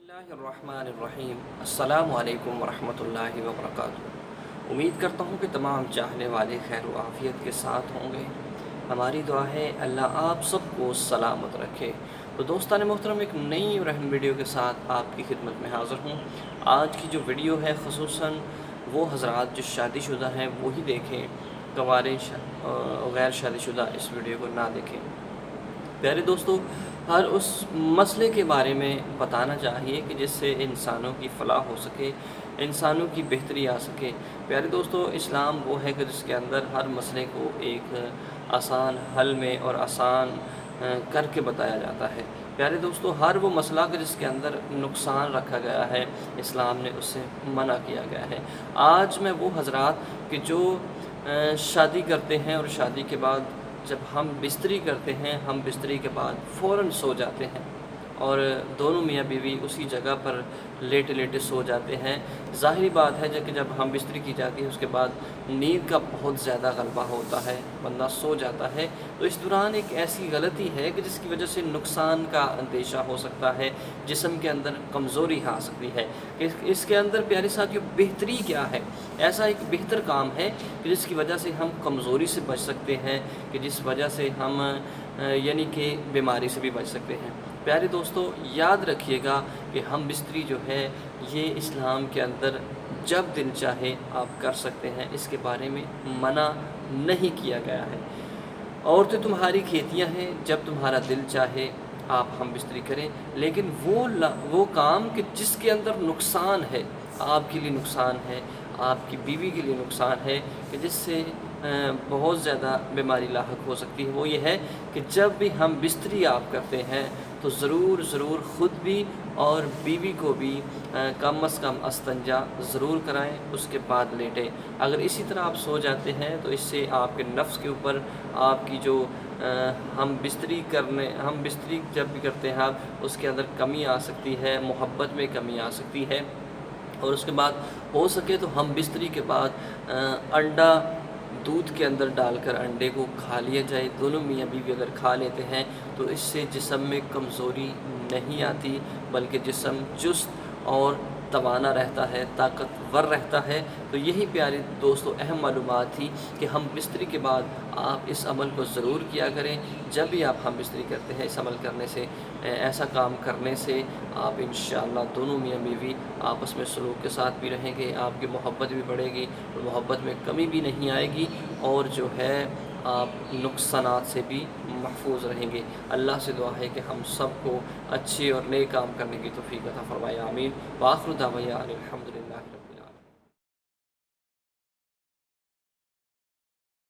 बिस्मिल्लाहिर्रहमानिर्रहीम। अस्सलामु अलैकुम वरहमतुल्लाहि वबरकातुहू। उम्मीद करता हूँ कि तमाम चाहने वाले खैर व आफ़ियत के साथ होंगे। हमारी दुआ है अल्लाह आप सबको सलामत रखे। तो दोस्तान मोहतरम, एक नई और अहम वीडियो के साथ आपकी खिदमत में हाज़िर हूँ। आज की जो वीडियो है ख़ुसूसन वो हज़रात जो शादीशुदा हैं वही देखें, गंवारे गैर शादीशुदा इस वीडियो को ना देखें। प्यारे दोस्तों, हर उस मसले के बारे में बताना चाहिए कि जिससे इंसानों की फ़लाह हो सके, इंसानों की बेहतरी आ सके। प्यारे दोस्तों, इस्लाम वो है कि जिसके अंदर हर मसले को एक आसान हल में और आसान करके बताया जाता है। प्यारे दोस्तों, हर वो मसला कि जिसके अंदर नुकसान रखा गया है, इस्लाम ने उससे मना किया गया है। आज मैं वो हज़रात कि जो शादी करते हैं और शादी के बाद जब हम बिस्तरी करते हैं, हम बिस्तरी के बाद फ़ौरन सो जाते हैं और दोनों मियाँ बीवी उसी जगह पर लेटे लेटे सो जाते हैं। ज़ाहिरी बात है कि जब हम बिस्तरी की जाती है उसके बाद नींद का बहुत ज़्यादा गलबा होता है, बंदा सो जाता है। तो इस दौरान एक ऐसी गलती है कि जिसकी वजह से नुकसान का अंदेशा हो सकता है, जिस्म के अंदर कमज़ोरी आ सकती है। इसके अंदर प्यारे साथियों बेहतरी क्या है? ऐसा एक बेहतर काम है कि जिसकी वजह से हम कमज़ोरी से बच सकते हैं, कि जिस वजह से हम यानी कि बीमारी से भी बच सकते हैं। प्यारे दोस्तों, याद रखिएगा कि हम बिस्तरी जो है ये इस्लाम के अंदर जब दिल चाहे आप कर सकते हैं, इसके बारे में मना नहीं किया गया है। औरतें तुम्हारी खेतियां हैं, जब तुम्हारा दिल चाहे आप हम बिस्तरी करें, लेकिन वो काम कि जिसके अंदर नुकसान है, आपके लिए नुकसान है, आपकी बीवी के लिए नुकसान है, कि जिससे बहुत ज़्यादा बीमारी लाहक हो सकती है। वो ये है कि जब भी हम बिस्तरी आप करते हैं तो ज़रूर ख़ुद भी और बीवी को भी कम अज़ कम अस्तंजा ज़रूर कराएं, उसके बाद लेटें। अगर इसी तरह आप सो जाते हैं तो इससे आपके नफ्स के ऊपर आपकी जो हम बिस्तरी जब भी करते हैं आप उसके अंदर कमी आ सकती है, मोहब्बत में कमी आ सकती है। और उसके बाद हो सके तो हम बिस्तरी के बाद अंडा दूध के अंदर डालकर अंडे को खा लिया जाए। दोनों मियाँ बीवी अगर खा लेते हैं तो इससे जिस्म में कमज़ोरी नहीं आती, बल्कि जिस्म चुस्त और तवाना रहता है, ताकतवर रहता है। तो यही प्यारे दोस्तों अहम मालूमात थी कि हम बिस्तरी के बाद आप इस अमल को ज़रूर किया करें। जब भी आप हम बिस्तरी करते हैं, इस अमल करने से, ऐसा काम करने से आप इंशाअल्लाह दोनों मियाँ बीवी आपस में सलूक के साथ भी रहेंगे, आपकी मोहब्बत भी बढ़ेगी और मोहब्बत में कमी भी नहीं आएगी, और जो है आप नुकसानात से भी महफूज रहेंगे। अल्लाह से दुआ है कि हम सबको अच्छे और नए काम करने की तौफीक अता फरमाए। आमीन। व आखिर दावया अनिल हम्दुलिल्लाह।